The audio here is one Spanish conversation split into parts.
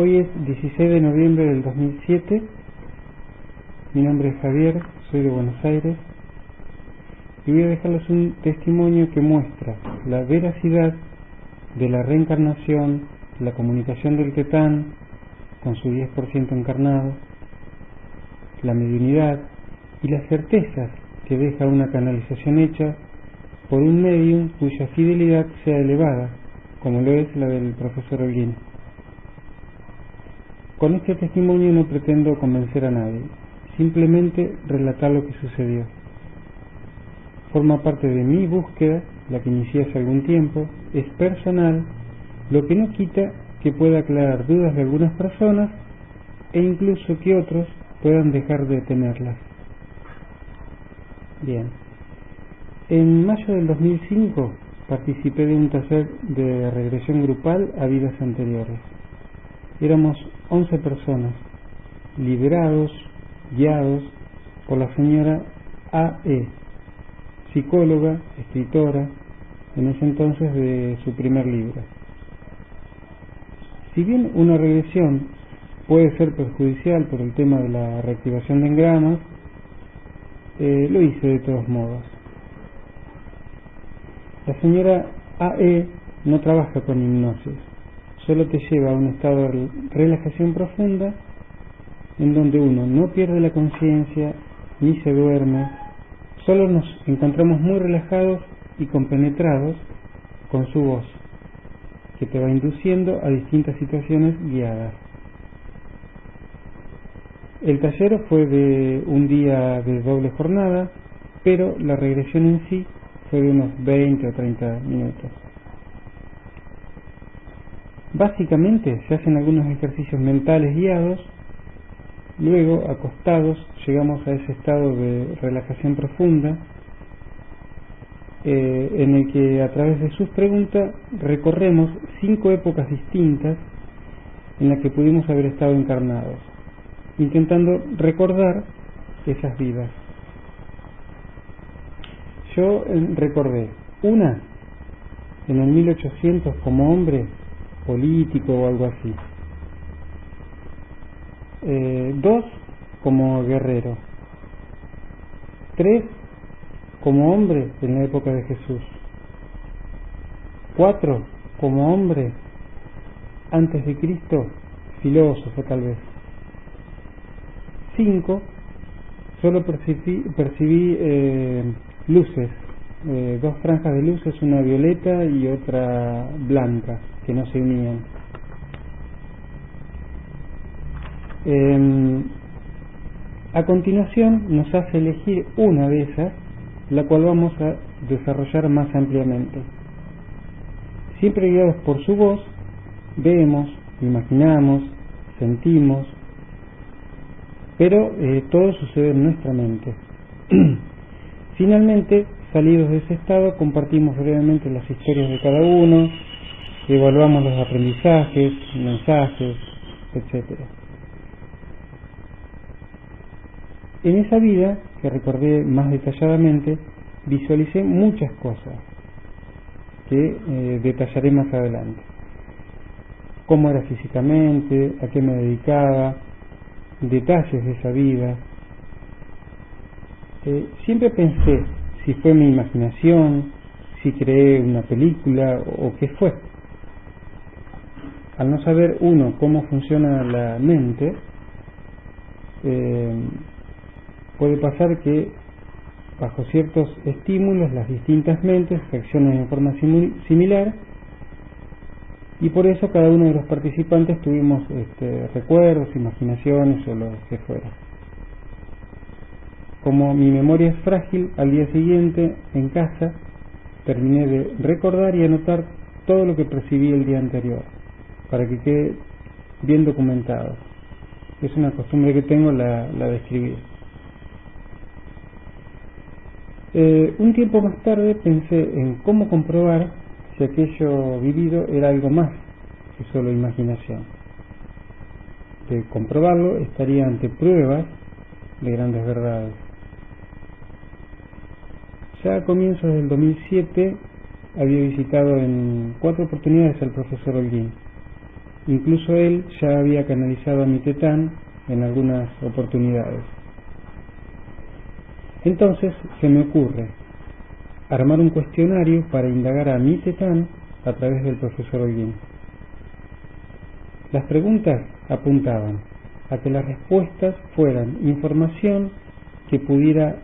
Hoy es 16 de noviembre del 2007. Mi nombre es Javier, soy de Buenos Aires y voy a dejarles un testimonio que muestra la veracidad de la reencarnación, la comunicación del Tetán con su 10% encarnado, la mediunidad y las certezas que deja una canalización hecha por un medium cuya fidelidad sea elevada, como lo es la del profesor Holguín. Con este testimonio no pretendo convencer a nadie, simplemente relatar lo que sucedió. Forma parte de mi búsqueda, la que inicié hace algún tiempo, es personal, lo que no quita que pueda aclarar dudas de algunas personas e incluso que otros puedan dejar de tenerlas. Bien. En mayo del 2005 participé de un taller de regresión grupal a vidas anteriores. Éramos 11 personas, liderados, guiados por la señora A.E., psicóloga, escritora, en ese entonces de su primer libro. Si bien una regresión puede ser perjudicial por el tema de la reactivación de engramas, lo hice de todos modos. La señora A.E. no trabaja con hipnosis, solo te lleva a un estado de relajación profunda en donde uno no pierde la conciencia ni se duerme, solo nos encontramos muy relajados y compenetrados con su voz, que te va induciendo a distintas situaciones guiadas. El taller fue de un día de doble jornada, pero la regresión en sí fue de unos 20 o 30 minutos. Básicamente se hacen algunos ejercicios mentales guiados, luego acostados llegamos a ese estado de relajación profunda en el que a través de sus preguntas recorremos 5 épocas distintas en las que pudimos haber estado encarnados, intentando recordar esas vidas. Yo recordé una en el 1800 como hombre político o algo así, 2 como guerrero, 3 como hombre en la época de Jesús, 4 como hombre antes de Cristo, filósofo tal vez, 5 solo percibí luces, 2 franjas de luces, una violeta y otra blanca, que no se unían. A continuación nos hace elegir una de esas, la cual vamos a desarrollar más ampliamente. Siempre guiados por su voz, vemos, imaginamos, sentimos, pero todo sucede en nuestra mente. Finalmente, salidos de ese estado, compartimos brevemente las historias de cada uno, evaluamos los aprendizajes, mensajes, etc. En esa vida, que recordé más detalladamente, visualicé muchas cosas que detallaré más adelante. Cómo era físicamente, a qué me dedicaba, detalles de esa vida. Siempre pensé si fue mi imaginación, si creé una película o qué fue. Al no saber uno cómo funciona la mente, puede pasar que bajo ciertos estímulos las distintas mentes reaccionan en forma similar y por eso cada uno de los participantes tuvimos recuerdos, imaginaciones o lo que fuera. Como mi memoria es frágil, al día siguiente en casa terminé de recordar y anotar todo lo que percibí el día anterior para que quede bien documentado. Es una costumbre que tengo la de escribir. Un tiempo más tarde pensé en cómo comprobar si aquello vivido era algo más que solo imaginación. De comprobarlo estaría ante pruebas de grandes verdades. Ya a comienzos del 2007 había visitado en 4 oportunidades al profesor Holguín. Incluso él ya había canalizado a Mitetán en algunas oportunidades. Entonces se me ocurre armar un cuestionario para indagar a Mitetán a través del profesor Holguín. Las preguntas apuntaban a que las respuestas fueran información que pudiera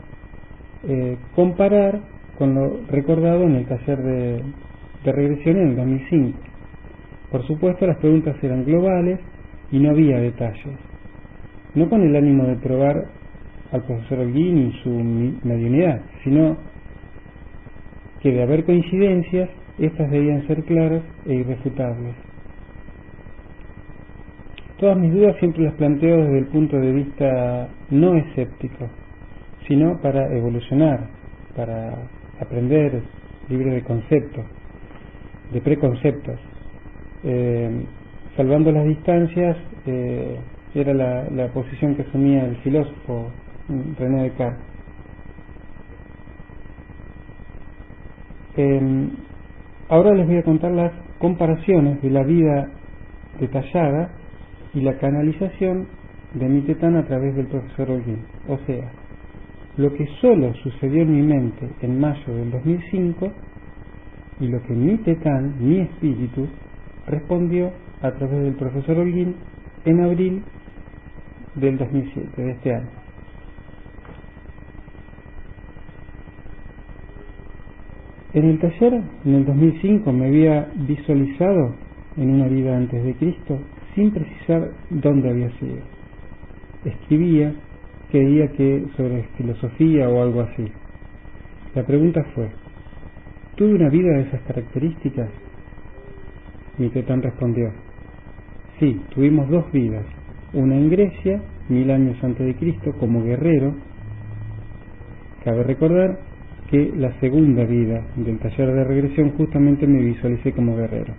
comparar con lo recordado en el taller de regresión en el 2005. Por supuesto, las preguntas eran globales y no había detalles, no con el ánimo de probar al profesor Holguín y su mediunidad, sino que de haber coincidencias, estas debían ser claras e irrefutables. Todas mis dudas siempre las planteo desde el punto de vista no escéptico, sino para evolucionar, para aprender, libre de conceptos, de preconceptos. Salvando las distancias, era la posición que asumía el filósofo René Descartes. Ahora les voy a contar las comparaciones de la vida detallada y la canalización de Mitetán a través del profesor Holguín. O sea, lo que solo sucedió en mi mente en mayo del 2005 y lo que Mitetán, mi espíritu, respondió a través del profesor Holguín en abril del 2007, de este año. En el taller, en el 2005, me había visualizado en una vida antes de Cristo sin precisar dónde había sido. Escribía, creía que sobre filosofía o algo así. La pregunta fue: ¿tuve una vida de esas características? Mitetán respondió: sí, tuvimos dos vidas, una en Grecia, 1000 años antes de Cristo, como guerrero. Cabe recordar que la segunda vida del taller de regresión justamente me visualicé como guerrero,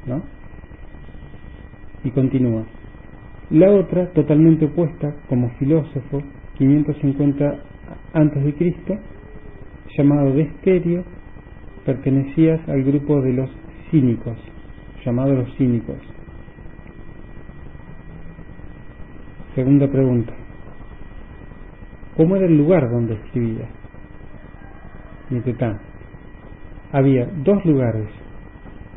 ¿no? Y continúa: la otra, totalmente opuesta, como filósofo, 550 antes de Cristo, llamado Desterio, pertenecías al grupo de los cínicos, llamado los cínicos. Segunda pregunta: ¿cómo era el lugar donde escribía? Mitetán: había dos lugares,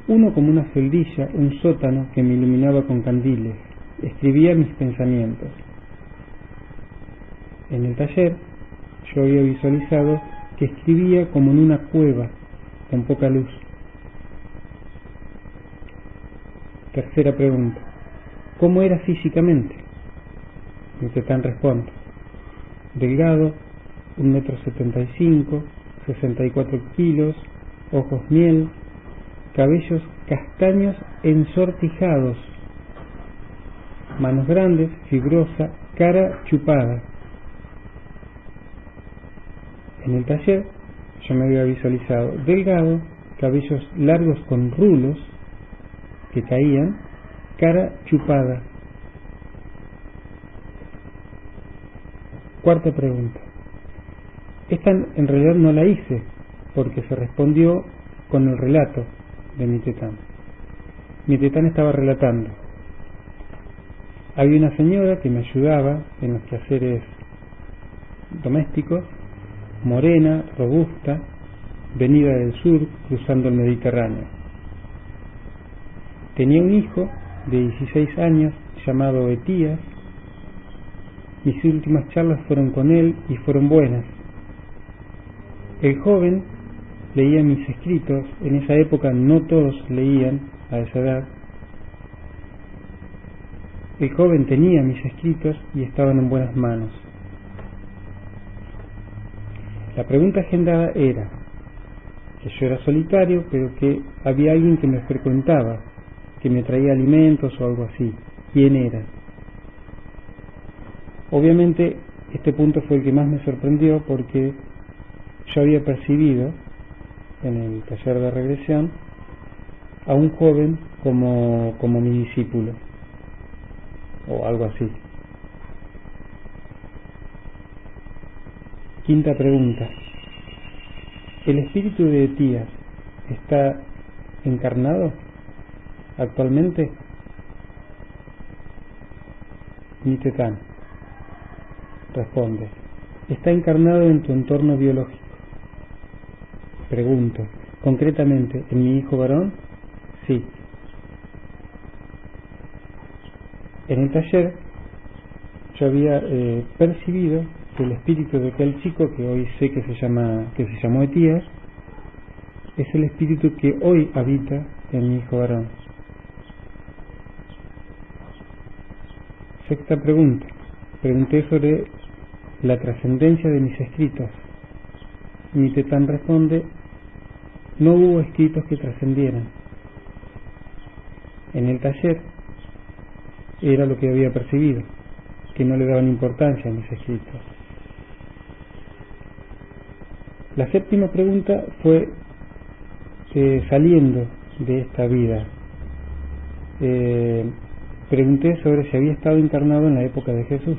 uno como una celdilla, un sótano que me iluminaba con candiles. Escribía mis pensamientos. En el taller yo había visualizado que escribía como en una cueva con poca luz. Tercera pregunta: ¿cómo era físicamente? Mitetán responde: delgado, 1,75 m, 64 kilos, ojos miel, cabellos castaños ensortijados, manos grandes, fibrosa, cara chupada. En el taller yo me había visualizado delgado, cabellos largos con rulos que caían, cara chupada. Cuarta pregunta: esta en realidad no la hice porque se respondió con el relato de Mitetán. Mitetán estaba relatando: había una señora que me ayudaba en los quehaceres domésticos, morena, robusta, venida del sur, cruzando el Mediterráneo. Tenía un hijo de 16 años llamado Etías. Mis últimas charlas fueron con él y fueron buenas. El joven leía mis escritos. En esa época no todos leían a esa edad. El joven tenía mis escritos y estaban en buenas manos. La pregunta agendada era que yo era solitario, pero que había alguien que me frecuentaba, que me traía alimentos o algo así. ¿Quién era? Obviamente este punto fue el que más me sorprendió, porque yo había percibido en el taller de regresión a un joven como mi discípulo o algo así. Quinta pregunta: ¿el espíritu de Etías está encarnado actualmente? Nitetán responde: está encarnado en tu entorno biológico. Pregunto: concretamente, ¿en mi hijo varón? Sí. En el taller yo había percibido que el espíritu de aquel chico, que hoy sé que se llamó Etías, es el espíritu que hoy habita en mi hijo varón. Sexta pregunta. Pregunté sobre la trascendencia de mis escritos. Nitetán responde: no hubo escritos que trascendieran. En el taller era lo que había percibido, que no le daban importancia a mis escritos. La séptima pregunta fue saliendo de esta vida. Pregunté sobre si había estado encarnado en la época de Jesús.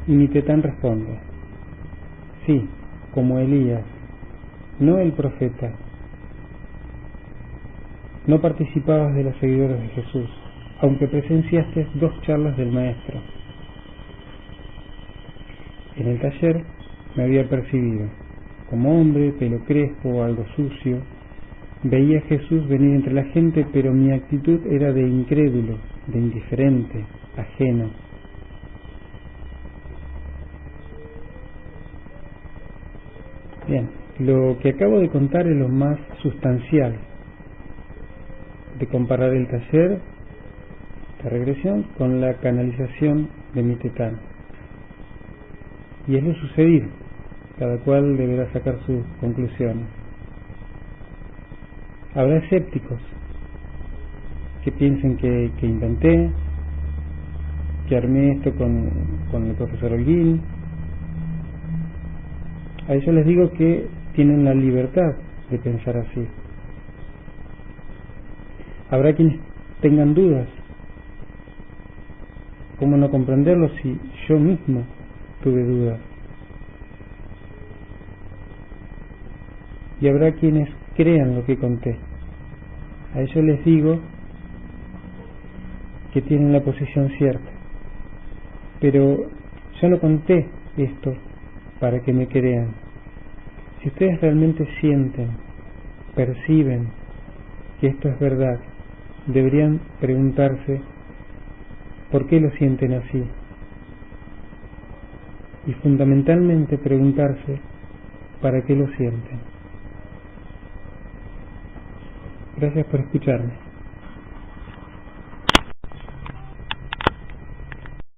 Y Nitetán responde: sí, como Elías, no el profeta. No participabas de los seguidores de Jesús, aunque presenciaste 2 charlas del Maestro. En el taller me había percibido como hombre, pelo crespo, algo sucio. Veía a Jesús venir entre la gente, pero mi actitud era de incrédulo, de indiferente, ajeno. Bien, lo que acabo de contar es lo más sustancial de comparar el taller de regresión con la canalización de Nitetán. Y es lo sucedido. Cada cual deberá sacar sus conclusiones. Habrá escépticos que piensen que inventé, que armé esto con el profesor Holguín. A ellos les digo que tienen la libertad de pensar así. Habrá quienes tengan dudas. ¿Cómo no comprenderlo si yo mismo tuve dudas? Y habrá quienes crean lo que conté. A ellos les digo que tienen la posición cierta. Pero yo no conté esto para que me crean. Si ustedes realmente sienten, perciben que esto es verdad, deberían preguntarse por qué lo sienten así. Y fundamentalmente preguntarse para qué lo sienten. Gracias por escucharme.